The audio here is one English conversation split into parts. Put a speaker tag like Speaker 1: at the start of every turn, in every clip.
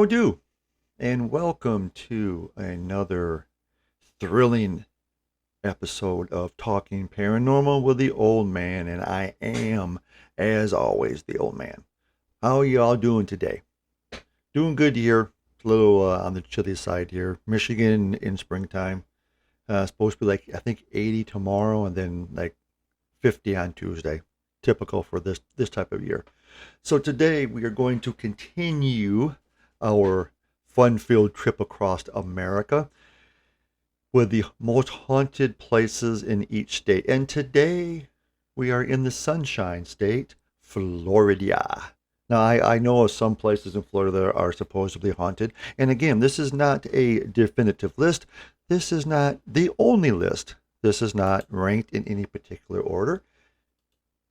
Speaker 1: do, and welcome to another thrilling episode of Talking Paranormal with the Old Man, and I am, as always, the Old Man. How are y'all doing today? Doing good here. It's a little on the chilly side here. Michigan in springtime. Supposed to be like I think 80 tomorrow, and then like 50 on Tuesday. Typical for this type of year. So today we are going to continue our fun-filled trip across America with the most haunted places in each state. And today we are in the Sunshine State, Florida. Now, I know of some places in Florida that are supposedly haunted. And again, this is not a definitive list. This is not the only list. This is not ranked in any particular order.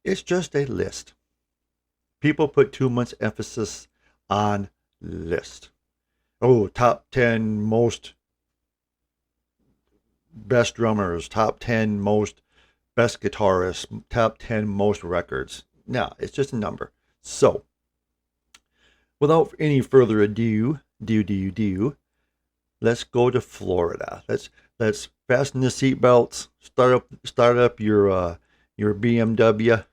Speaker 1: It's just a list. People put too much emphasis on list. Oh, top 10 most best drummers, top 10 most best guitarists, top 10 most records. No, it's just a number. So, without any further ado, let's go to Florida. Let's fasten the seatbelts. Start up your BMW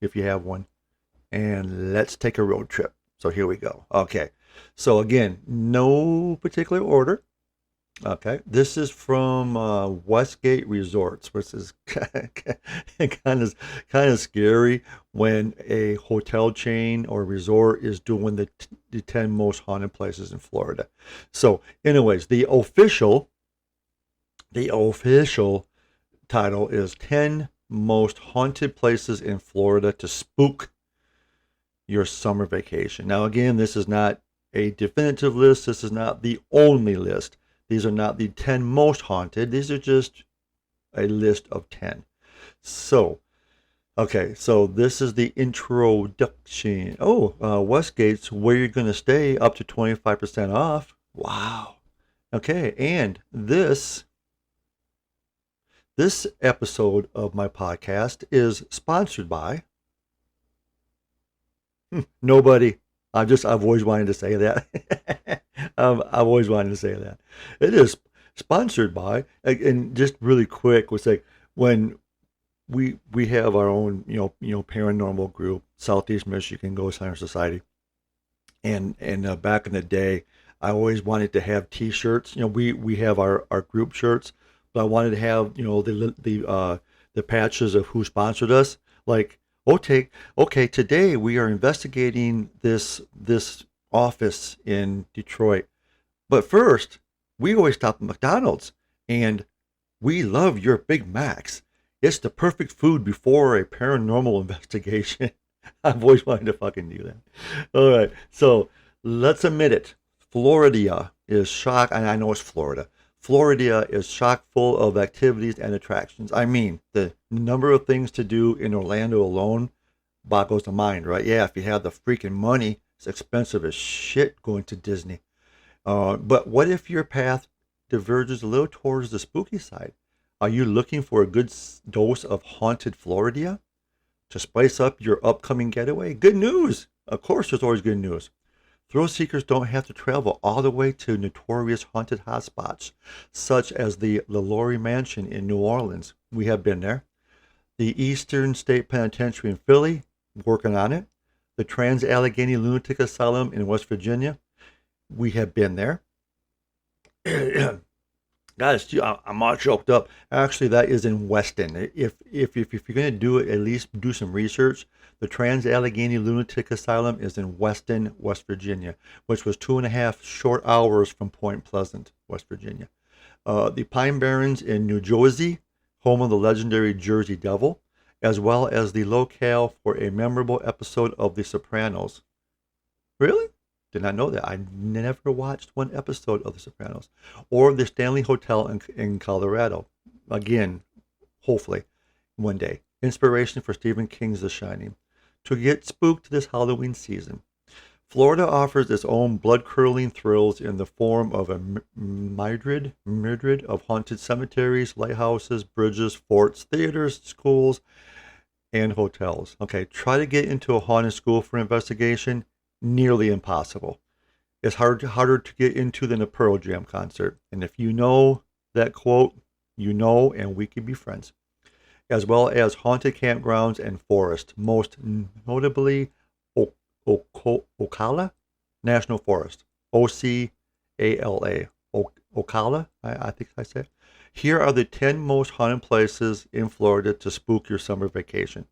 Speaker 1: if you have one, and let's take a road trip. So here we go. Okay. So again, no particular order. Okay. This is from Westgate Resorts, which is kind of scary when a hotel chain or resort is doing the 10 most haunted places in Florida. So anyways, the official title is 10 most haunted places in Florida to spook your summer vacation. Now, again, this is not a definitive list. This is not the only list. These are not the 10 most haunted. These are just a list of 10. So, okay, so this is the introduction. Westgate's where you're going to stay up to 25% off. Wow. Okay, and this episode of my podcast is sponsored by nobody. I've always wanted to say that. I've always wanted to say that. It is sponsored by, and just really quick, was like when we have our own paranormal group, Southeast Michigan Ghost Hunter Society, and back in the day, I always wanted to have T-shirts. We have our group shirts, but I wanted to have the patches of who sponsored us, like. Okay, today we are investigating this office in Detroit. But first, we always stop at McDonald's, and we love your Big Macs. It's the perfect food before a paranormal investigation. I've always wanted to fucking do that. All right, so let's admit it. Florida is shocked, and I know it's Florida. Florida is chock full of activities and attractions. I mean, the number of things to do in Orlando alone boggles the mind, right? Yeah, if you have the freaking money, it's expensive as shit going to Disney. But what if your path diverges a little towards the spooky side? Are you looking for a good dose of haunted Florida to spice up your upcoming getaway? Good news! Of course, there's always good news. Thrill seekers don't have to travel all the way to notorious haunted hotspots, such as the LaLaurie Mansion in New Orleans. We have been there. The Eastern State Penitentiary in Philly, working on it. The Trans-Allegheny Lunatic Asylum in West Virginia. We have been there. Guys, I'm all choked up. Actually, that is in Weston. If you're going to do it, at least do some research. The Trans-Allegheny Lunatic Asylum is in Weston, West Virginia, which was 2.5 short hours from Point Pleasant, West Virginia. The Pine Barrens in New Jersey, home of the legendary Jersey Devil, as well as the locale for a memorable episode of The Sopranos. Really? Did not know that. I never watched one episode of The Sopranos. Or the Stanley Hotel in Colorado. Again, hopefully, one day. Inspiration for Stephen King's The Shining. To get spooked this Halloween season, Florida offers its own blood-curdling thrills in the form of a myriad of haunted cemeteries, lighthouses, bridges, forts, theaters, schools, and hotels. Okay, try to get into a haunted school for investigation. Nearly impossible. It's harder to get into than a Pearl Jam concert. And if you know that quote, you know, and we can be friends. As well as haunted campgrounds and forests, most notably Ocala National Forest, Ocala, Ocala, I think I said. Here are the 10 most haunted places in Florida to spook your summer vacation.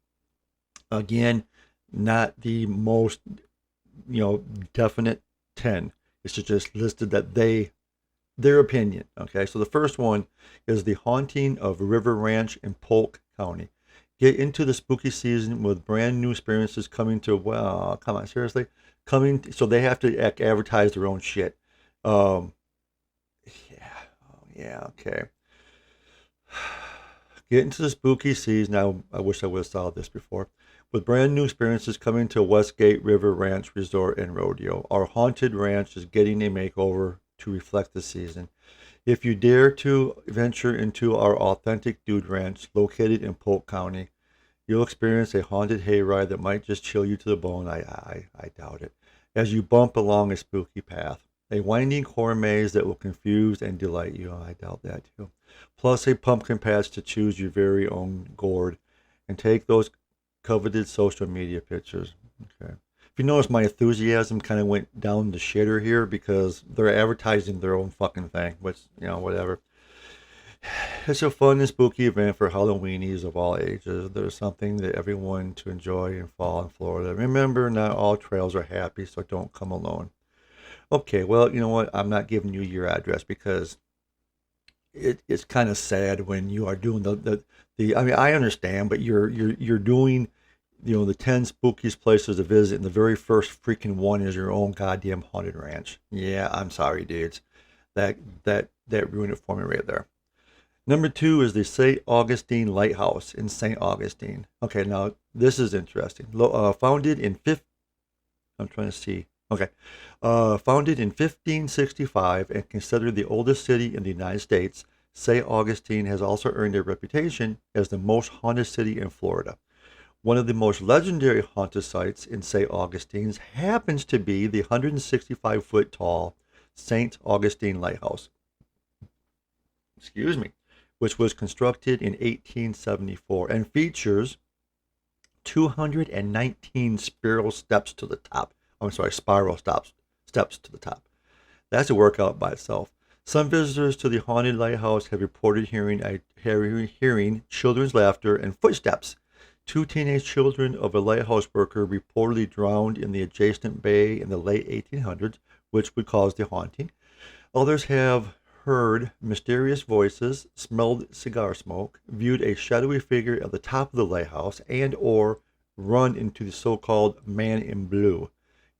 Speaker 1: Again, not the most, definite 10. It's just listed that their opinion. Okay, so the first one is the haunting of River Ranch in Polk County. Get into the spooky season with brand new experiences coming to, well, come on, seriously? Coming, so they have to advertise their own shit. Um, yeah, oh, yeah, okay. Get into the spooky season. Now, I wish I would have saw this before. With brand new experiences coming to Westgate River Ranch Resort and Rodeo, our haunted ranch is getting a makeover to reflect the season. If you dare to venture into our authentic dude ranch located in Polk County, you'll experience a haunted hayride that might just chill you to the bone. I doubt it. As you bump along a spooky path, a winding corn maze that will confuse and delight you. I doubt that too. Plus a pumpkin patch to choose your very own gourd and take those coveted social media pictures. Okay. If you notice, my enthusiasm kind of went down the shitter here because they're advertising their own fucking thing, which, whatever. It's a fun and spooky event for Halloweenies of all ages. There's something that everyone to enjoy in fall in Florida. Remember, not all trails are happy, so don't come alone. Okay, well, you know what? I'm not giving you your address because it's kind of sad when you are doing the. I mean, I understand, but you're doing, the 10 spookiest places to visit, and the very first freaking one is your own goddamn haunted ranch. Yeah, I'm sorry, dudes. That ruined it for me right there. Number two is the St. Augustine Lighthouse in St. Augustine. Okay, now this is interesting. Founded in I'm trying to see. Okay, founded in 1565 and considered the oldest city in the United States, St. Augustine has also earned a reputation as the most haunted city in Florida. One of the most legendary haunted sites in St. Augustine's happens to be the 165-foot tall St. Augustine Lighthouse. Excuse me, which was constructed in 1874 and features 219 spiral steps to the top. I'm sorry, spiral steps to the top. That's a workout by itself. Some visitors to the haunted lighthouse have reported hearing children's laughter and footsteps. Two teenage children of a lighthouse worker reportedly drowned in the adjacent bay in the late 1800s, which would cause the haunting. Others have heard mysterious voices, smelled cigar smoke, viewed a shadowy figure at the top of the lighthouse, and or run into the so-called man in blue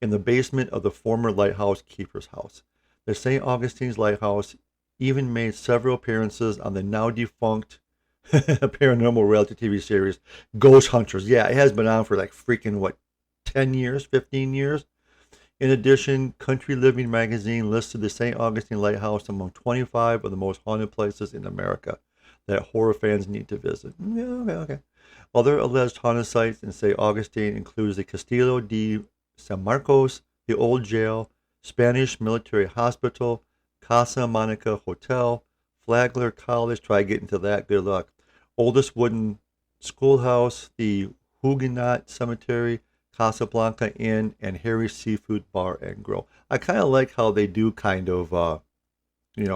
Speaker 1: in the basement of the former lighthouse keeper's house. The St. Augustine's Lighthouse even made several appearances on the now defunct paranormal reality TV series Ghost Hunters. Yeah, it has been on for like freaking 10 years, 15 years. In addition, Country Living magazine listed the St. Augustine Lighthouse among 25 of the most haunted places in America that horror fans need to visit. Yeah, okay. Other alleged haunted sites in St. Augustine includes the Castillo de San Marcos, the Old Jail, Spanish Military Hospital, Casa Monica Hotel, Flagler College, try getting to that, good luck. Oldest wooden schoolhouse, the Huguenot Cemetery, Casablanca Inn, and Harry's Seafood Bar and Grill. I kind of like how they do kind of,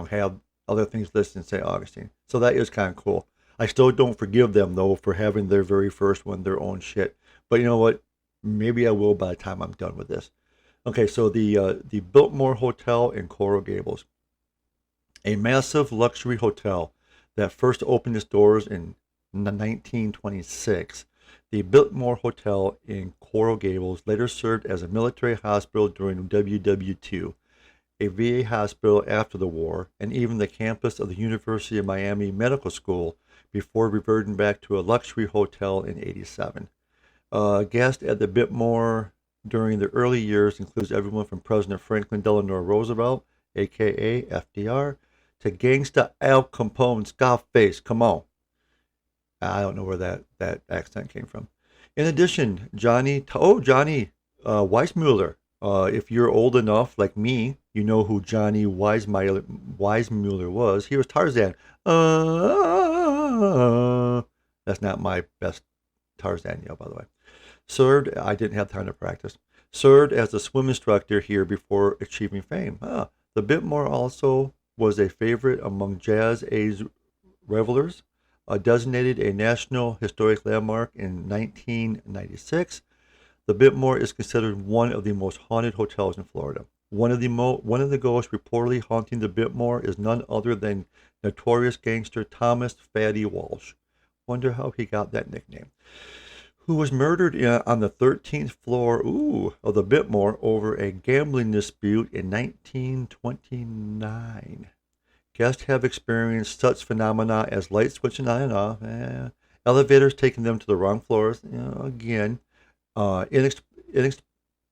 Speaker 1: have other things listed in St. Augustine. So that is kind of cool. I still don't forgive them, though, for having their very first one, their own shit. But you know what? Maybe I will by the time I'm done with this. Okay, so the Biltmore Hotel in Coral Gables, a massive luxury hotel that first opened its doors in 1926. The Biltmore Hotel in Coral Gables later served as a military hospital during WW2, a VA hospital after the war, and even the campus of the University of Miami Medical School before reverting back to a luxury hotel in '87. Guests at the Biltmore during the early years includes everyone from President Franklin Delano Roosevelt, aka FDR, to gangsta Al Capone, Scarface. Come on. I don't know where that accent came from. In addition, Johnny Weissmuller. If you're old enough, like me, you know who Johnny Weissmuller was. He was Tarzan. That's not my best Tarzan yell, by the way. Served, I didn't have time to practice. Served as a swim instructor here before achieving fame. The Bitmore also was a favorite among jazz age revelers. Designated a National Historic Landmark in 1996, the Biltmore is considered one of the most haunted hotels in Florida. One of the ghosts reportedly haunting the Biltmore is none other than notorious gangster Thomas Fatty Walsh. Wonder how he got that nickname. Who was murdered on the 13th floor of the Biltmore over a gambling dispute in 1929. Guests have experienced such phenomena as lights switching on and off, elevators taking them to the wrong floors, again, inex- inex-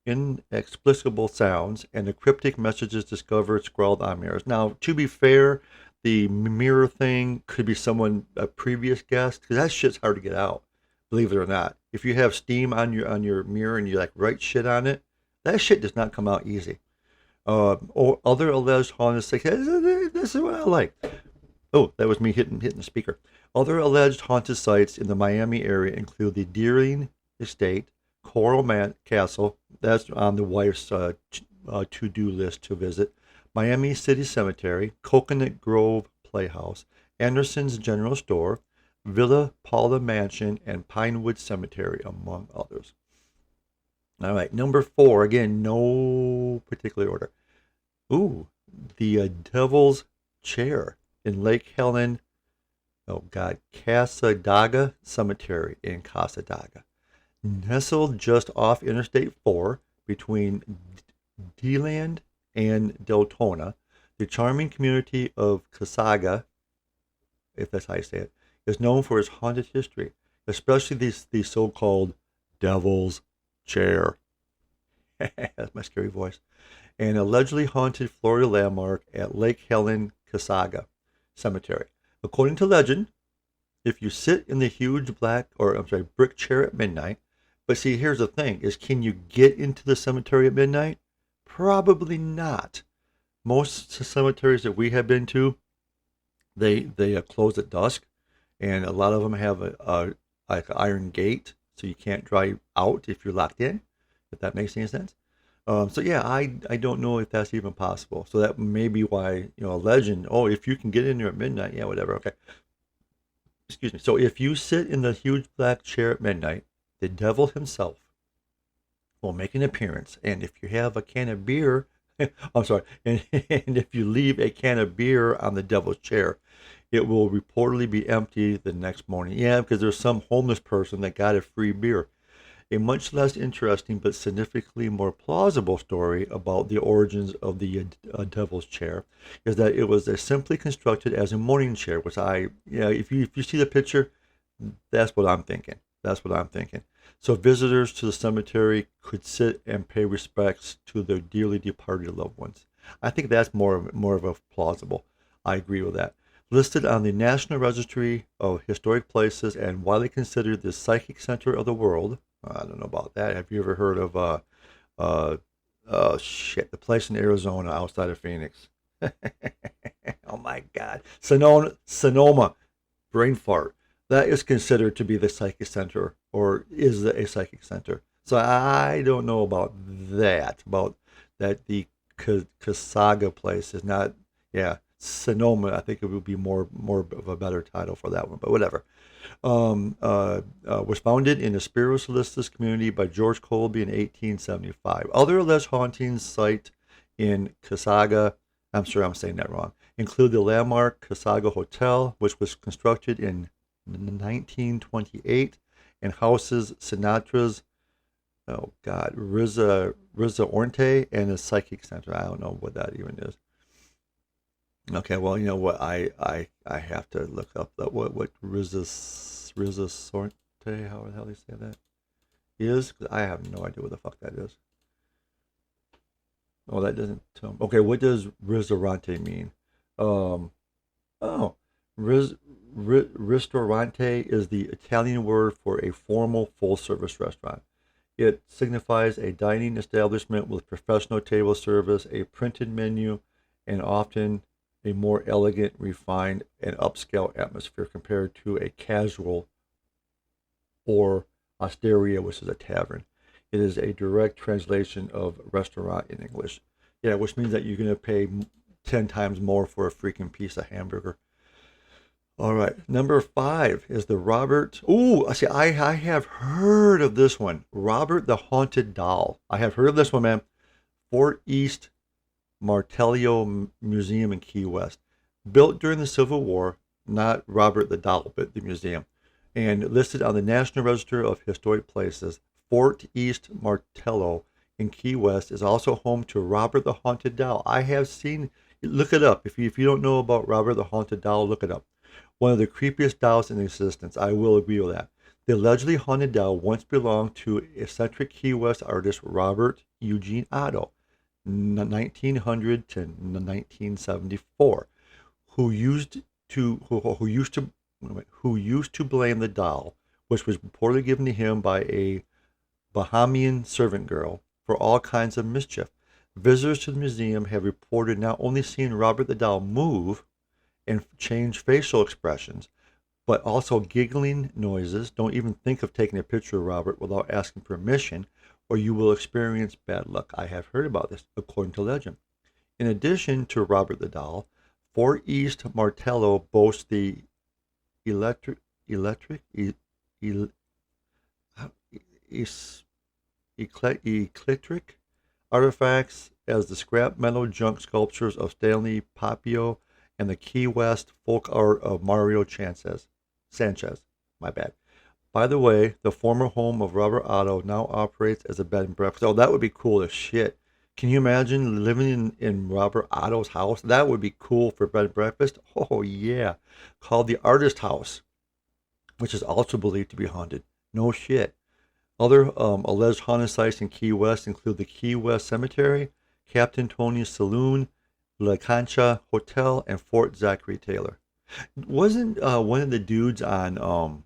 Speaker 1: inexplicable sounds, and the cryptic messages discovered scrawled on mirrors. Now, to be fair, the mirror thing could be a previous guest, because that shit's hard to get out, believe it or not. If you have steam on your mirror and you like write shit on it, that shit does not come out easy. Or other alleged haunted sites. This is what I like. Oh, that was me hitting the speaker. Other alleged haunted sites in the Miami area include the Deering Estate, Coral Castle, that's on the wife's to-do list to visit, Miami City Cemetery, Coconut Grove Playhouse, Anderson's General Store, Villa Paula Mansion, and Pinewood Cemetery, among others. All right, number 4, again, no particular order. The Devil's Chair in Lake Helen, Casadaga Cemetery in Casadaga. Nestled just off Interstate 4 between DeLand and Deltona, the charming community of Casaga, if that's how you say it, is known for its haunted history, especially the so-called Devil's Chair. That's my scary voice. An allegedly haunted Florida landmark at Lake Helen Casaga Cemetery. According to legend, if you sit in the huge brick chair at midnight, but see, here's the thing, is can you get into the cemetery at midnight? Probably not. Most cemeteries that we have been to, they close at dusk, and a lot of them have a like an iron gate, so you can't drive out if you're locked in, if that makes any sense. So yeah, I don't know if that's even possible. So that may be why, a legend, if you can get in there at midnight, yeah, whatever, okay. Excuse me. So if you sit in the huge black chair at midnight, the devil himself will make an appearance. And if you have a can of beer, I'm sorry, and if you leave a can of beer on the devil's chair, it will reportedly be empty the next morning. Yeah, because there's some homeless person that got a free beer. A much less interesting but significantly more plausible story about the origins of the devil's chair is that it was simply constructed as a morning chair, which if you see the picture, that's what I'm thinking. That's what I'm thinking. So visitors to the cemetery could sit and pay respects to their dearly departed loved ones. I think that's more of a plausible. I agree with that. Listed on the National Registry of Historic Places and widely considered the psychic center of the world. I don't know about that. Have you ever heard of the place in Arizona outside of Phoenix? Oh my God, Sonoma, brain fart. That is considered to be the psychic center, or is a psychic center. So I don't know about that. About that, the Casaga place is not. Yeah, Sonoma. I think it would be more of a better title for that one. But whatever. Was founded in the spiritualist community by George Colby in 1875. Other alleged hauntings site in Casaga, I'm sure I'm saying that wrong, include the landmark Casaga Hotel, which was constructed in 1928 and houses Sinatra's, Riza Orte and a psychic center. I don't know what that even is. Okay, well, you know what? I have to look up what Riza Sorte, how the hell do you say that, is, because I have no idea what the fuck that is. Oh, that doesn't tell me. Okay, what does ristorante mean? Um, oh, ristorante is the Italian word for a formal full-service restaurant. It signifies a dining establishment with professional table service, a printed menu, and often a more elegant, refined, and upscale atmosphere compared to a casual or osteria, which is a tavern. It is a direct translation of restaurant in English. Yeah, which means that you're going to pay 10 times more for a freaking piece of hamburger. All right, number five is the Robert. Ooh, see, I have heard of this one. Robert the Haunted Doll. I have heard of this one, man. Fort East Martello Museum in Key West. Built during the Civil War, not Robert the Doll, but the museum, and listed on the National Register of Historic Places. Fort East Martello in Key West is also home to Robert the Haunted Doll. I have seen, look it up. If you don't know about Robert the Haunted Doll, look it up. One of the creepiest dolls in existence. I will agree with that. The allegedly haunted doll once belonged to eccentric Key West artist Robert Eugene Otto, 1900 to 1974, who used to who used to blame the doll, which was reportedly given to him by a Bahamian servant girl, for all kinds of mischief. Visitors to the museum have reported not only seeing Robert the doll move and change facial expressions, but also giggling noises. Don't even think of taking a picture of Robert without asking permission, or you will experience bad luck. I have heard about this, according to legend. In addition to Robert the Doll, Fort East Martello boasts the electric, electric, e, e, es- eclectic artifacts as the scrap metal junk sculptures of Stanley Papio and the Key West folk art of Mario Sanchez. My bad. By the way, the former home of Robert Otto now operates as a bed and breakfast. Oh, that would be cool as shit. Can you imagine living in Robert Otto's house? That would be cool for bed and breakfast. Oh, yeah. Called the Artist House, which is also believed to be haunted. No shit. Other alleged haunted sites in Key West include the Key West Cemetery, Captain Tony's Saloon, La Concha Hotel, and Fort Zachary Taylor. Wasn't one of the dudes on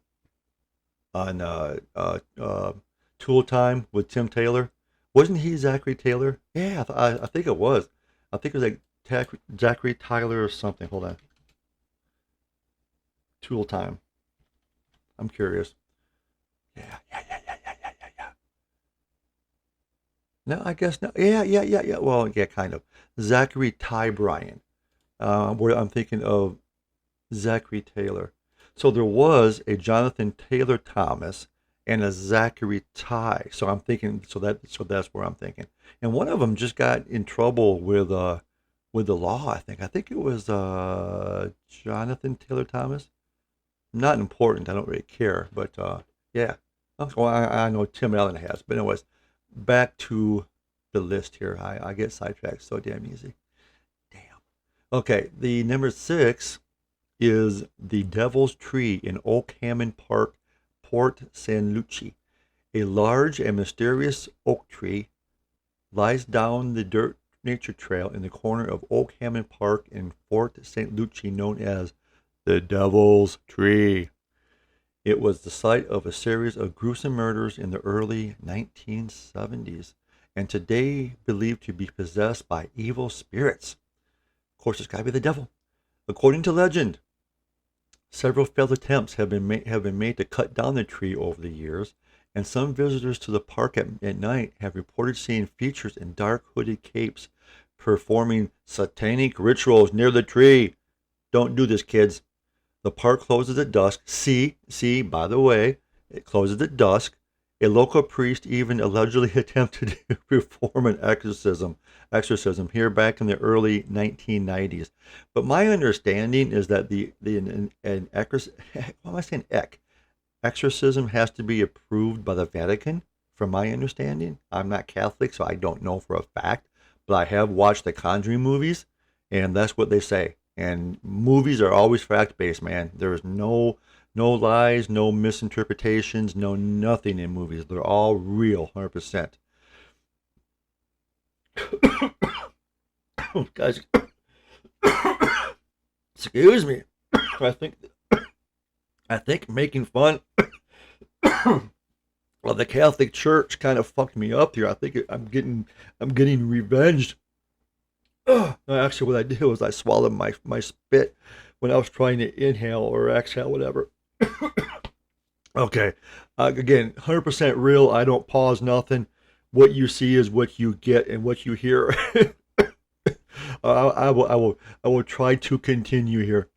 Speaker 1: Tool Time with Tim Taylor? Wasn't he Zachary Taylor? Yeah, I think it was. I think it was like Zachary Tyler or something. Hold on. Tool Time. I'm curious. Yeah. No, I guess no. Yeah. Well, yeah, kind of. Zachary Ty Bryan. Where I'm thinking of Zachary Taylor. So there was a Jonathan Taylor Thomas and a Zachary Ty. So I'm thinking, that's where I'm thinking. And one of them just got in trouble with the law. I think it was Jonathan Taylor Thomas. Not important. I don't really care, but yeah. Well, I know Tim Allen has, but anyways, back to the list here. I get sidetracked so damn easy. Damn. Okay, the number six is the Devil's Tree in Oak Hammond Park, Port San Lucie. A large and mysterious oak tree lies down the dirt nature trail in the corner of Oak Hammond Park in Fort St. Lucie, known as the Devil's Tree. It was the site of a series of gruesome murders in the early 1970s, and today believed to be possessed by evil spirits. Of course, it's got to be the devil. According to legend, several failed attempts have been made to cut down the tree over the years, and some visitors to the park at night have reported seeing features in dark hooded capes performing satanic rituals near the tree. Don't do this, kids. The park closes at dusk. By the way, it closes at dusk. A local priest even allegedly attempted to perform an exorcism here back in the early 1990s. But my understanding is that an what am I saying? Exorcism has to be approved by the Vatican. From my understanding, I'm not Catholic, so I don't know for a fact. But I have watched the Conjuring movies, and that's what they say. And movies are always fact based, man. There's no lies, no misinterpretations, no nothing in movies. They're all real, 100%. Guys, excuse me. I think making fun Well, the Catholic Church kind of fucked me up here. I think I'm getting revenged. No, actually, what I did was I swallowed my spit when I was trying to inhale or exhale, whatever. Okay. Again, 100% real. I don't pause nothing. What you see is what you get and what you hear. I will try to continue here.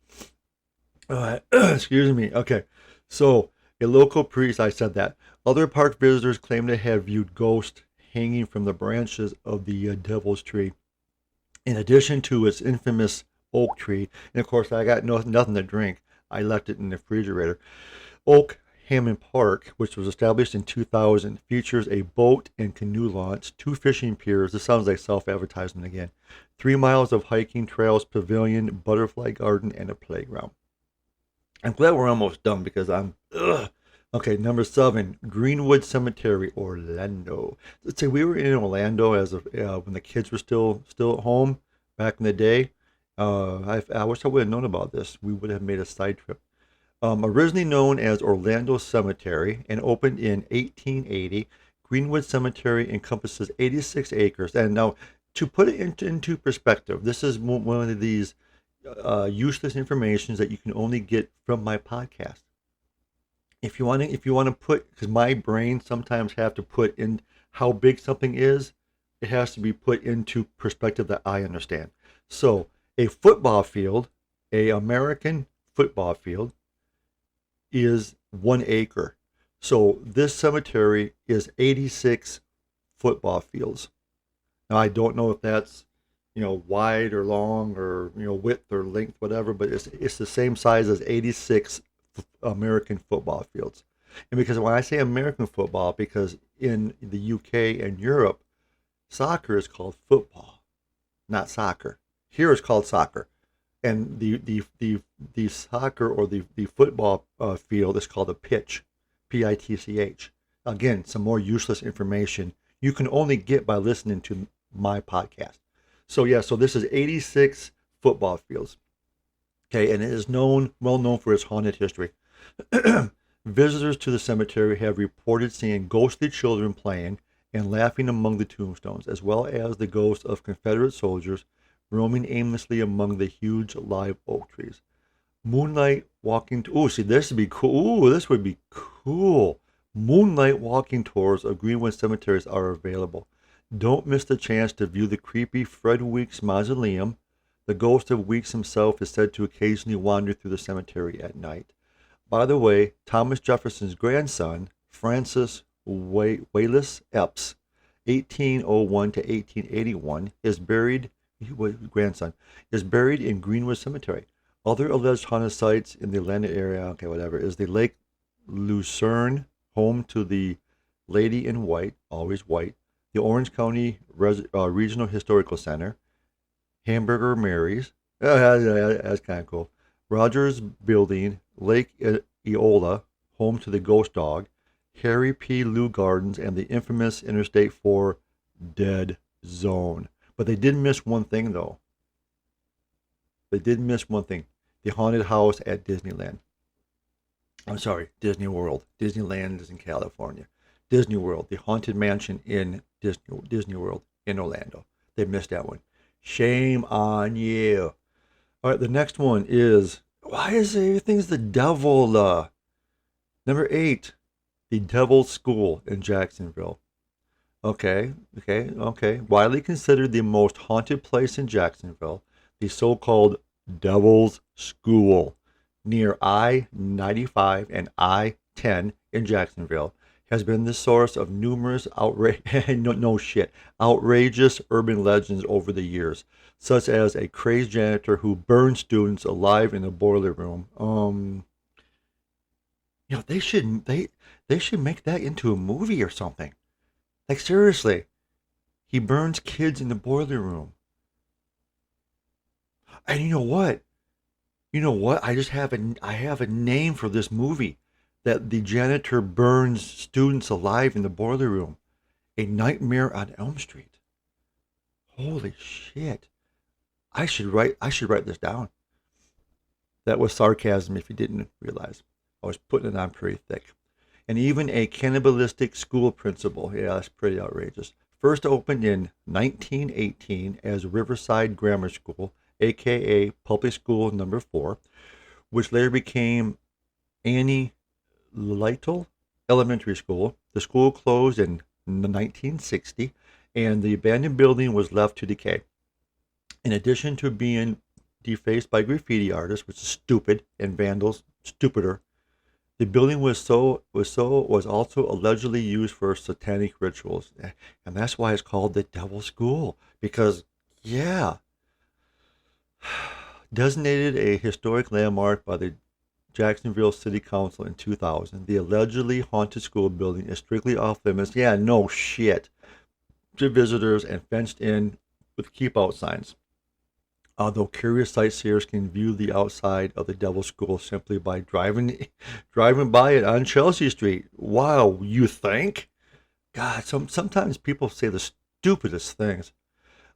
Speaker 1: Excuse me. Okay. So, a local priest, I said that. Other park visitors claim to have viewed ghosts hanging from the branches of the devil's tree. In addition to its infamous oak tree, and of course, I got nothing to drink. I left it in the refrigerator. Oak Hammond Park, which was established in 2000, features a boat and canoe launch, two fishing piers. This sounds like self-advertisement again. 3 miles of hiking trails, pavilion, butterfly garden, and a playground. I'm glad we're almost done because I'm. Ugh. Okay, number 7, Greenwood Cemetery, Orlando. Let's say we were in Orlando as when the kids were still at home back in the day. I wish I would have known about this. We would have made a side trip. Originally known as Orlando Cemetery and opened in 1880, Greenwood Cemetery encompasses 86 acres. And now, to put it into perspective, this is one of these useless informations that you can only get from my podcast. If you want to put, because my brain sometimes have to put in how big something is, it has to be put into perspective that I understand. So, a football field, a American football field, is 1 acre. So this cemetery is 86 football fields. Now I don't know if that's wide or long or width or length, whatever, but it's the same size as 86 American football fields. And because when I say American football, because in the UK and Europe, soccer is called football, not soccer. Here it's called soccer, and the soccer or the football field is called a pitch, pitch. Again, some more useless information you can only get by listening to my podcast. So yeah, so this is 86 football fields. Okay, and it is well known for its haunted history. Visitors to the cemetery have reported seeing ghostly children playing and laughing among the tombstones, as well as the ghosts of Confederate soldiers roaming aimlessly among the huge live oak trees. Moonlight walking. Oh, see, this would be cool. Ooh, this would be cool. Moonlight walking tours of Greenwood cemeteries are available. Don't miss the chance to view the creepy Fred Weeks mausoleum. The ghost of Weeks himself is said to occasionally wander through the cemetery at night. By the way, Thomas Jefferson's grandson, Francis Wallace Epps, 1801 to 1881, is buried. Grandson is buried in Greenwood Cemetery. Other alleged haunted sites in the Atlanta area, okay, whatever, is the Lake Lucerne, home to the Lady in White, always white, the Orange County Regional Historical Center, Hamburger Mary's, that's kind of cool, Rogers Building, Lake Eola, home to the Ghost Dog, Harry P. Lou Gardens, and the infamous Interstate 4 Dead Zone. But they did miss one thing, though. They did miss one thing. The haunted house at Disneyland. I'm sorry, Disney World. Disneyland is in California. Disney World, the haunted mansion in Disney World in Orlando. They missed that one. Shame on you. All right, the next one is, why is everything's the devil? Number 8, the Devil's School in Jacksonville. Okay. Widely considered the most haunted place in Jacksonville, the so-called Devil's School near I-95 and I-10 in Jacksonville has been the source of numerous outrageous urban legends over the years, such as a crazed janitor who burned students alive in a boiler room. They should make that into a movie or something. Like, seriously, he burns kids in the boiler room. And you know what? I have a name for this movie that the janitor burns students alive in the boiler room. A Nightmare on Elm Street. Holy shit. I should write this down. That was sarcasm if you didn't realize. I was putting it on pretty thick. and even a cannibalistic school principal. Yeah, that's pretty outrageous. First opened in 1918 as Riverside Grammar School, aka Public School Number 4, which later became Annie Lytle Elementary School. The school closed in 1960, and the abandoned building was left to decay. In addition to being defaced by graffiti artists, which is stupid, and vandals, stupider, the building was also allegedly used for satanic rituals, and that's why it's called the Devil's School. Because, yeah, designated a historic landmark by the Jacksonville City Council in 2000, the allegedly haunted school building is strictly off limits. Yeah, no shit. To visitors and fenced in with keep out signs. Although curious sightseers can view the outside of the Devil's School simply by driving by it on Chelsea Street. Wow, you think? God, sometimes people say the stupidest things.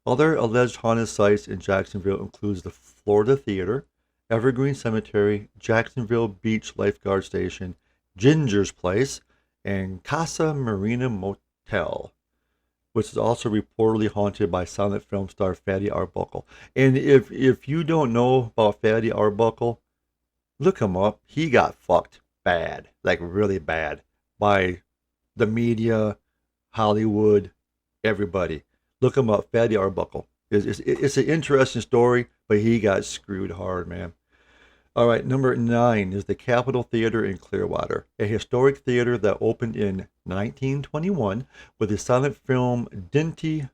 Speaker 1: Other alleged haunted sites in Jacksonville includes the Florida Theater, Evergreen Cemetery, Jacksonville Beach Lifeguard Station, Ginger's Place, and Casa Marina Motel, which is also reportedly haunted by silent film star Fatty Arbuckle. And if you don't know about Fatty Arbuckle, look him up. He got fucked bad, like really bad, by the media, Hollywood, everybody. Look him up, Fatty Arbuckle. It's an interesting story, but he got screwed hard, man. All right, number 9 is the Capitol Theater in Clearwater, a historic theater that opened in 1921 with the silent film Dinty.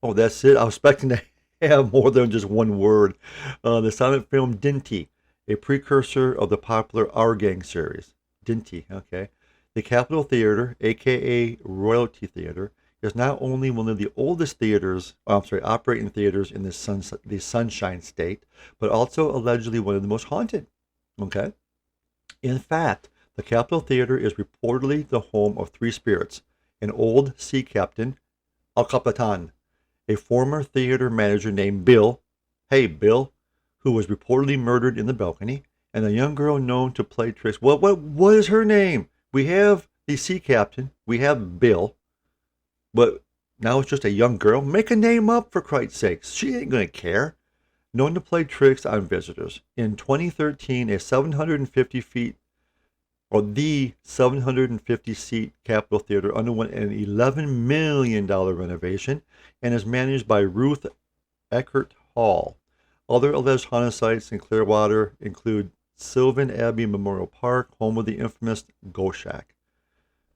Speaker 1: Oh, that's it. I was expecting to have more than just one word. The silent film Dinty, a precursor of the popular Our Gang series. Dinty, okay. The Capitol Theater, aka Royalty Theater, is not only one of the oldest operating theaters in the Sunshine State, but also allegedly one of the most haunted. Okay? In fact, the Capitol Theater is reportedly the home of three spirits: an old sea captain, El Capitan, a former theater manager named Bill, hey Bill, who was reportedly murdered in the balcony, and a young girl known to play tricks. What is her name? We have the sea captain, we have Bill, but now it's just a young girl. Make a name up, for Christ's sakes. She ain't going to care. Known to play tricks on visitors. In 2013, a 750 feet, or the 750-seat Capitol Theater underwent an $11 million renovation and is managed by Ruth Eckert Hall. Other alleged haunted sites in Clearwater include Sylvan Abbey Memorial Park, home of the infamous Ghost Shack.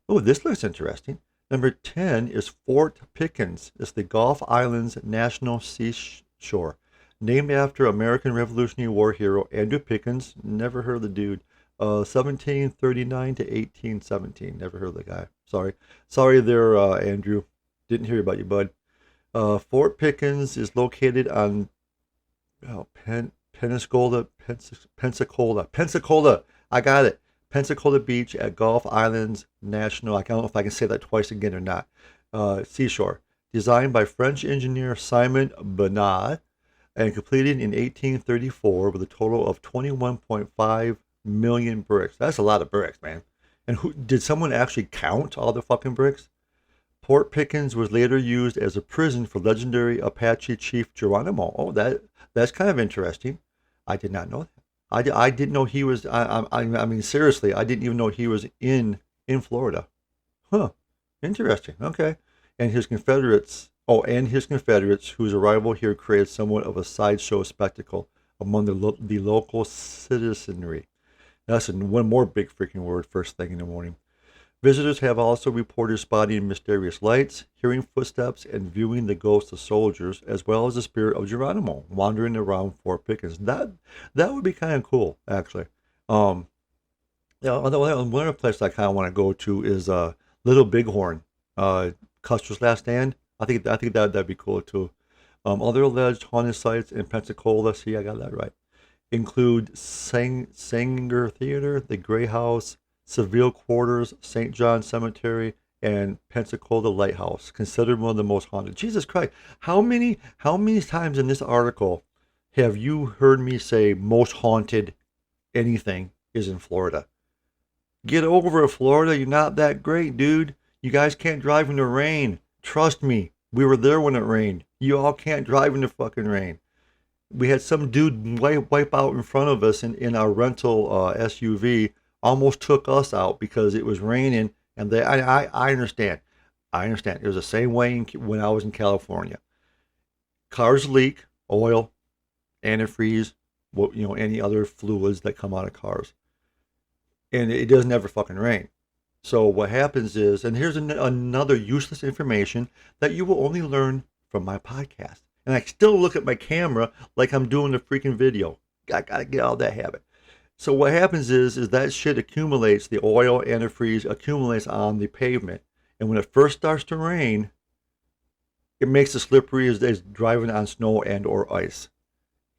Speaker 1: Oh, this looks interesting. Number 10 is Fort Pickens. It's the Gulf Islands National Seashore. Named after American Revolutionary War hero Andrew Pickens. Never heard of the dude. 1739 to 1817. Never heard of the guy. Sorry. Sorry there, Andrew. Didn't hear about you, bud. Fort Pickens is located on Pensacola. I got it. Pensacola Beach at Gulf Islands National, I don't know if I can say that twice again or not, seashore. Designed by French engineer Simon Bernard and completed in 1834 with a total of 21.5 million bricks. That's a lot of bricks, man. And did someone actually count all the fucking bricks? Fort Pickens was later used as a prison for legendary Apache chief Geronimo. Oh, that's kind of interesting. I did not know that. I didn't know he was. I mean, seriously, I didn't even know he was in Florida. Huh. Interesting. Okay. And his Confederates. Oh, and his Confederates, whose arrival here created somewhat of a sideshow spectacle among the local citizenry. That's one more big freaking word first thing in the morning. Visitors have also reported spotting mysterious lights, hearing footsteps, and viewing the ghosts of soldiers, as well as the spirit of Geronimo wandering around Fort Pickens. That would be kind of cool, actually. One other place I kind of want to go to is Little Bighorn, Custer's Last Stand. I think that'd be cool too. Other alleged haunted sites in Pensacola. See, I got that right. Include Sanger Theater, the Gray House, Seville Quarters, St. John Cemetery, and Pensacola Lighthouse, considered one of the most haunted. Jesus Christ, how many times in this article have you heard me say most haunted anything is in Florida? Get over it, Florida. You're not that great, dude. You guys can't drive in the rain. Trust me. We were there when it rained. You all can't drive in the fucking rain. We had some dude wipe out in front of us in our rental SUV, almost took us out because it was raining. And I understand. I understand. It was the same way when I was in California. Cars leak oil, antifreeze, any other fluids that come out of cars, and it doesn't ever fucking rain. So what happens is, and here's another useless information that you will only learn from my podcast. And I still look at my camera like I'm doing a freaking video. I gotta get out of that habit. So what happens is that shit accumulates. The oil, antifreeze accumulates on the pavement, and when it first starts to rain, it makes it slippery as driving on snow and or ice.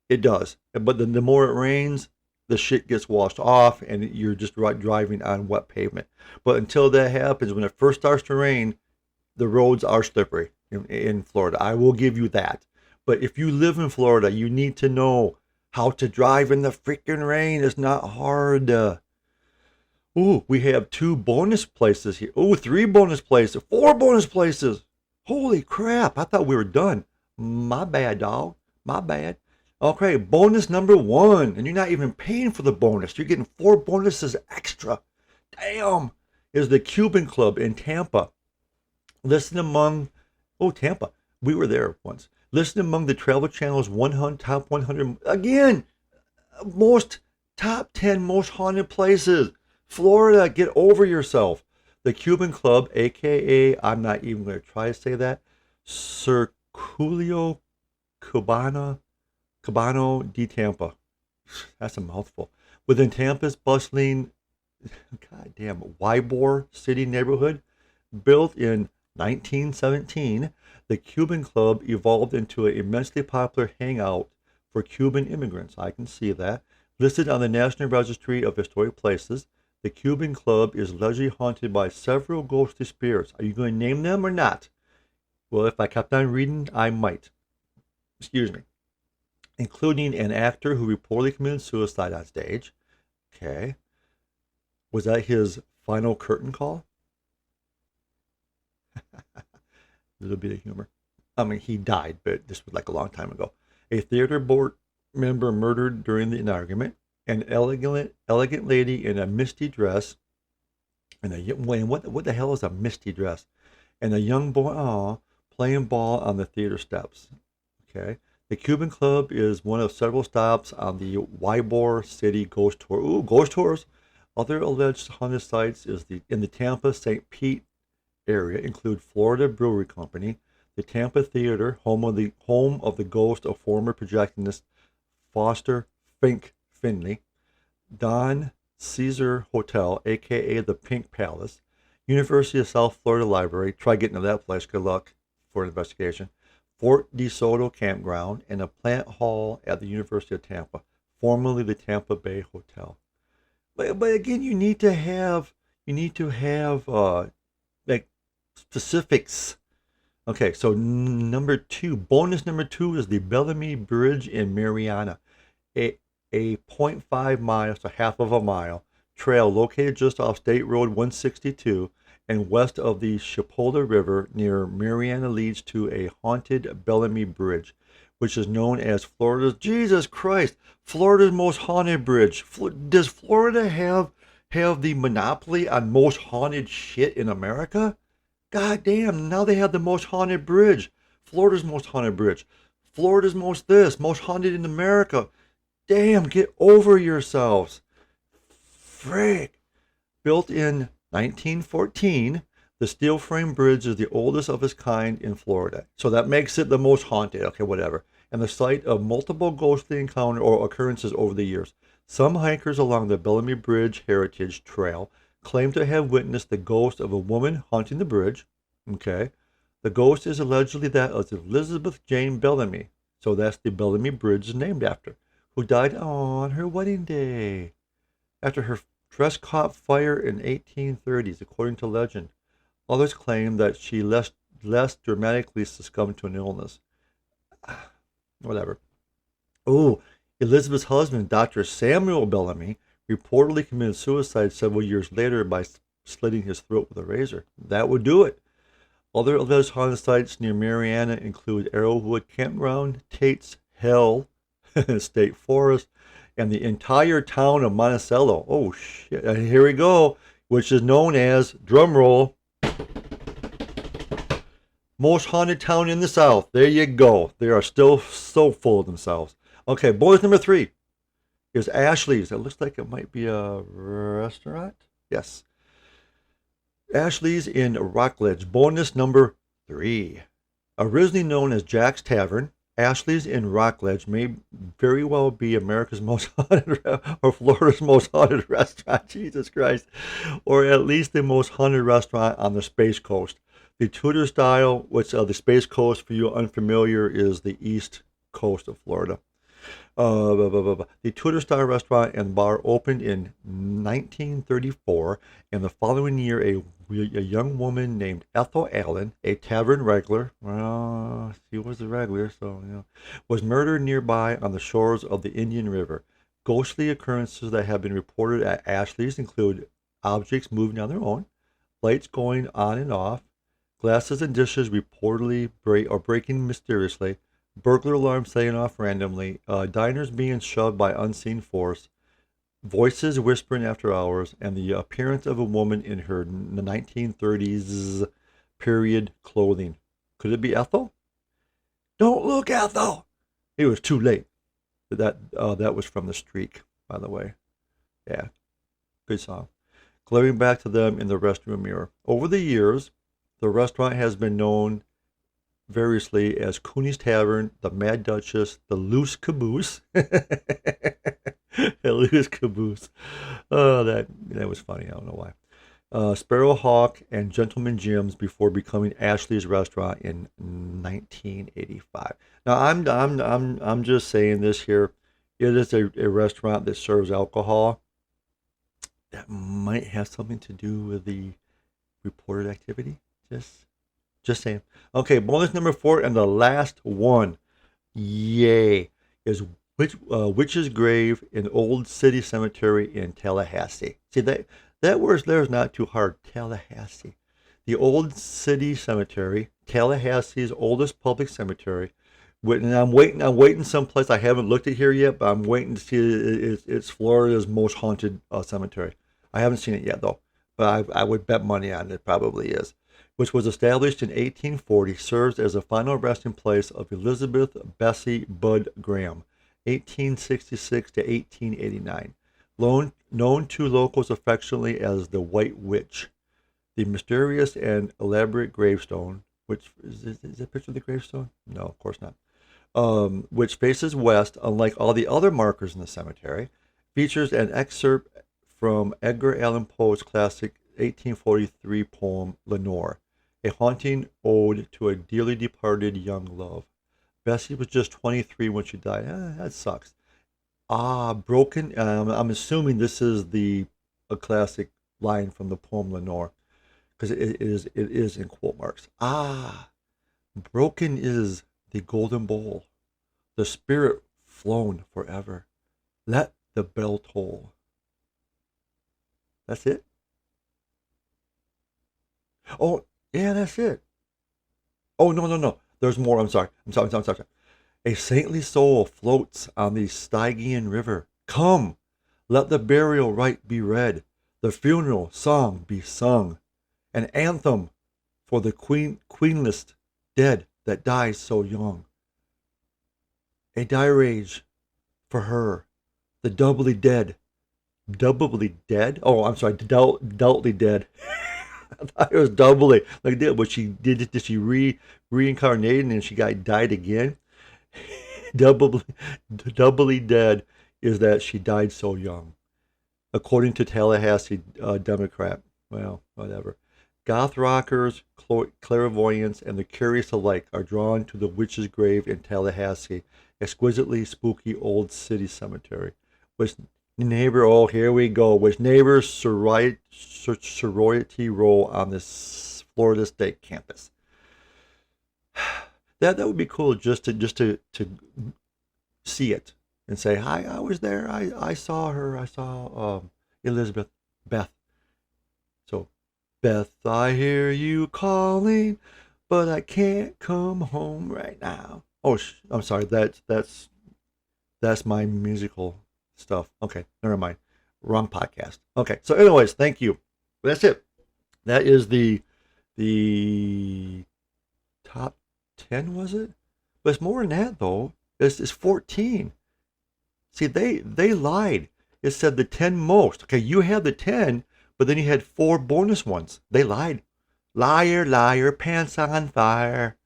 Speaker 1: It does. But then the more it rains, the shit gets washed off and you're just driving on wet pavement. But until that happens, when it first starts to rain, the roads are slippery in Florida. I will give you that. But if you live in Florida, you need to know how to drive in the freaking rain. It's not hard. Ooh, we have 2 bonus places here. Ooh, 3 bonus places. 4 bonus places. Holy crap. I thought we were done. My bad, dog. My bad. Okay, bonus number 1. And you're not even paying for the bonus. You're getting 4 bonuses extra. Damn. Is the Cuban Club in Tampa. Listed among, Tampa. We were there once. Listed among the Travel Channel's 100 top 100. Again, top 10 most haunted places. Florida, get over yourself. The Cuban Club, aka, I'm not even going to try to say that, Circulio Cabano de Tampa. That's a mouthful. Within Tampa's bustling, goddamn, Ybor City neighborhood, built in 1917, the Cuban Club evolved into an immensely popular hangout for Cuban immigrants. I can see that. Listed on the National Registry of Historic Places, the Cuban Club is allegedly haunted by several ghostly spirits. Are you going to name them or not? Well, if I kept on reading, I might. Excuse me. Including an actor who reportedly committed suicide on stage. Okay. Was that his final curtain call? A little bit of humor. I mean, he died, but this was like a long time ago. A theater board member murdered during an argument. An elegant lady in a misty dress. And what the hell is a misty dress? And a young boy, playing ball on the theater steps. Okay. The Cuban Club is one of several stops on the Ybor City Ghost Tour. Ooh, ghost tours! Other alleged haunted sites in the Tampa St. Pete area include Florida Brewery Company, the Tampa Theater, home of the ghost of former projectionist Foster Fink Finley, Don Caesar Hotel, aka the Pink Palace, University of South Florida Library. Try getting to that place. Good luck for an investigation. Fort DeSoto Campground, and a plant hall at the University of Tampa, formerly the Tampa Bay Hotel. But again, you need to have like specifics. Okay, so bonus number 2 is the Bellamy Bridge in Mariana, a 0.5 miles, so half of a mile, trail located just off State Road 162 and west of the Chipola River near Mariana leads to a haunted Bellamy Bridge, which is known as Florida's most haunted bridge. Does Florida have the monopoly on most haunted shit in America? God damn, now they have the most haunted bridge. Florida's most haunted bridge. Florida's most haunted in America. Damn, get over yourselves. Frick. Built in 1914, the steel frame bridge is the oldest of its kind in Florida. So that makes it the most haunted. Okay, whatever. And the site of multiple ghostly encounter or occurrences over the years. Some hikers along the Bellamy Bridge Heritage Trail claim to have witnessed the ghost of a woman haunting the bridge. Okay. The ghost is allegedly that of Elizabeth Jane Bellamy. So that's the Bellamy Bridge is named after, who died on her wedding day after her dress caught fire in 1830s, according to legend. Others claim that she less dramatically succumbed to an illness. Whatever. Oh, Elizabeth's husband, Dr. Samuel Bellamy, reportedly committed suicide several years later by slitting his throat with a razor. That would do it. Other alleged haunted sites near Mariana include Arrowwood Campground, Tate's Hell State Forest, and the entire town of Monticello. Oh shit! Here we go, which is known as drumroll most haunted town in the South. There you go. They are still so full of themselves. Okay, bonus number 3 is Ashley's. It looks like it might be a restaurant. Yes. Ashley's in Rockledge. Bonus number 3. Originally known as Jack's Tavern, Ashley's in Rockledge may very well be America's most haunted or Florida's most haunted restaurant. Jesus Christ. Or at least the most haunted restaurant on the Space Coast. The Tudor style, which the Space Coast, for you unfamiliar, is the east coast of Florida. The Tudor style restaurant and bar opened in 1934, and the following year, a young woman named Ethel Allen, a tavern regular, well, she was a regular, so was murdered nearby on the shores of the Indian River. Ghostly occurrences that have been reported at Ashley's include objects moving on their own, lights going on and off, glasses and dishes reportedly breaking mysteriously, burglar alarms setting off randomly, diners being shoved by unseen force, voices whispering after hours, and the appearance of a woman in her 1930s period clothing. Could it be Ethel? Don't look, Ethel! It was too late. That was from The Streak, by the way. Yeah, good song. Glaring back to them in the restroom mirror. Over the years, the restaurant has been known variously as Cooney's Tavern, the Mad Duchess, the Loose Caboose. The Loose Caboose. Oh, that was funny. I don't know why. Sparrow Hawk and Gentleman Jim's before becoming Ashley's Restaurant in 1985. Now I'm just saying this here. It is a restaurant that serves alcohol. That might have something to do with the reported activity. Just saying. Okay, bonus number 4 and the last one. Yay. Is Witch's Grave in Old City Cemetery in Tallahassee. See, that word there is not too hard. Tallahassee. The Old City Cemetery, Tallahassee's oldest public cemetery. And I'm waiting someplace. I haven't looked at here yet, but I'm waiting to see it's Florida's most haunted cemetery. I haven't seen it yet, though. But I would bet money on it probably is. Which was established in 1840, serves as the final resting place of Elizabeth Bessie Budd Graham, 1866 to 1889, known to locals affectionately as the White Witch. The mysterious and elaborate gravestone, which is a picture of the gravestone? No, of course not. Which faces west, unlike all the other markers in the cemetery, features an excerpt from Edgar Allan Poe's classic 1843 poem Lenore, a haunting ode to a dearly departed young love. Bessie was just 23 when she died. That sucks. Broken. I'm assuming this is a classic line from the poem Lenore, because it is in quote marks. Broken is the golden bowl, the spirit flown forever. Let the bell toll. That's it. Oh, yeah, that's it. Oh, no. There's more. I'm sorry. I'm sorry. A saintly soul floats on the Stygian river. Come, let the burial rite be read, the funeral song be sung, an anthem for the queenless dead that dies so young. A dirge for her, the doubly dead. Doubly dead? Oh, I'm sorry, doubly dead. I thought it was doubly like that. But she did she reincarnated and she died again? doubly dead is that she died so young, according to Tallahassee Democrat. Well, whatever. Goth rockers, clairvoyants, and the curious alike are drawn to the witch's grave in Tallahassee, exquisitely spooky old city cemetery, which here we go, which neighbors sorority roll on this Florida State campus. That would be cool just to see it and say, hi, I was there. I saw her. I saw Elizabeth, Beth. So, Beth, I hear you calling, but I can't come home right now. Oh, I'm sorry. That's my musical stuff. Okay, never mind. Wrong podcast. Okay, so anyways, thank you. That's it. That is the top 10, was it? But it's more than that though. It's 14. See, they lied. It said the 10 most. Okay, you had the 10, but then you had 4 bonus ones. They lied. Liar, liar, pants on fire.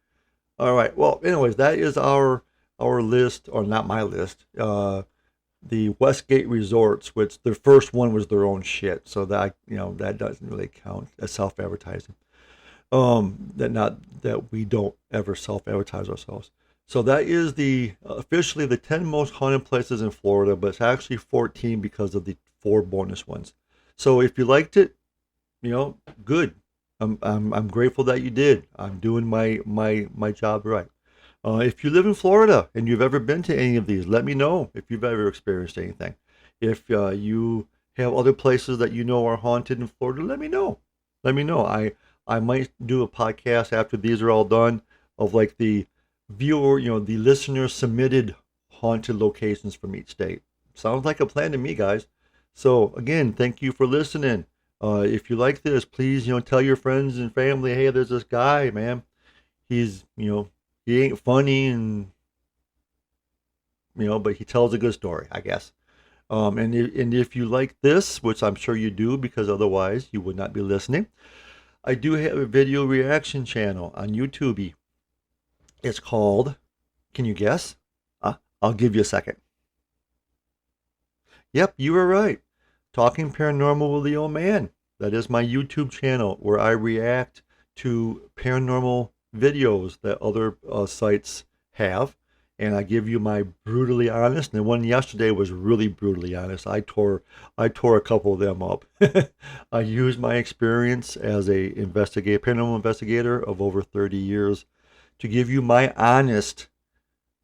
Speaker 1: All right. Well, anyways, that is our list, or not my list. The Westgate Resorts, which the first one was their own shit, so that that doesn't really count as self-advertising. That we don't ever self-advertise ourselves. So that is the officially the 10 most haunted places in Florida, but it's actually 14 because of the 4 bonus ones. So if you liked it, good. I'm grateful that you did. I'm doing my job right. If you live in Florida and you've ever been to any of these, let me know if you've ever experienced anything. If you have other places that you know are haunted in Florida, let me know. Let me know. I might do a podcast after these are all done of like the viewer, the listener submitted haunted locations from each state. Sounds like a plan to me, guys. So again, thank you for listening. If you like this, please, tell your friends and family, hey, there's this guy, man. He's, he ain't funny and, but he tells a good story, I guess. And if you like this, which I'm sure you do, because otherwise you would not be listening, I do have a video reaction channel on YouTube. It's called, can you guess? I'll give you a second. Yep, you were right. Talking Paranormal with the Old Man. That is my YouTube channel where I react to paranormal videos that other sites have. And I give you my brutally honest. And the one yesterday was really brutally honest. I tore a couple of them up. I used my experience as a paranormal investigator of over 30 years to give you my honest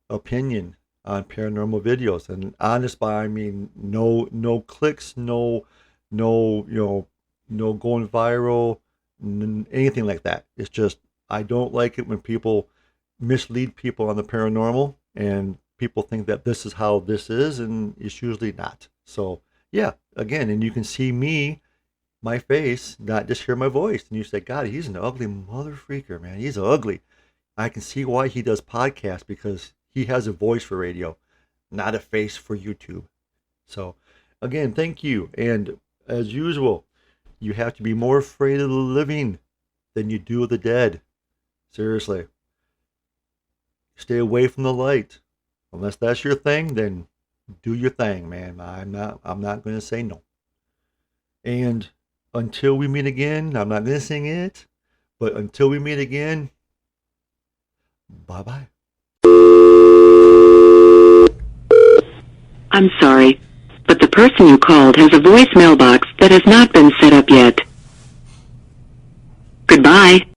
Speaker 1: opinion on paranormal videos. And honest by I mean no clicks, no going viral, anything like that. It's just I don't like it when people mislead people on the paranormal and people think that this is how this is, and it's usually not. So yeah, again, and you can see me, my face, not just hear my voice, and you say, God, he's an ugly mother freaker, man. He's ugly. I can see why he does podcasts, because he has a voice for radio, not a face for YouTube. So again, thank you. And as usual, you have to be more afraid of the living than you do of the dead. Seriously. Stay away from the light. Unless that's your thing, then do your thing, man. I'm not going to say no. And until we meet again, I'm not going to sing it, but until we meet again, bye-bye.
Speaker 2: I'm sorry, but the person you called has a voicemail box that has not been set up yet. Goodbye.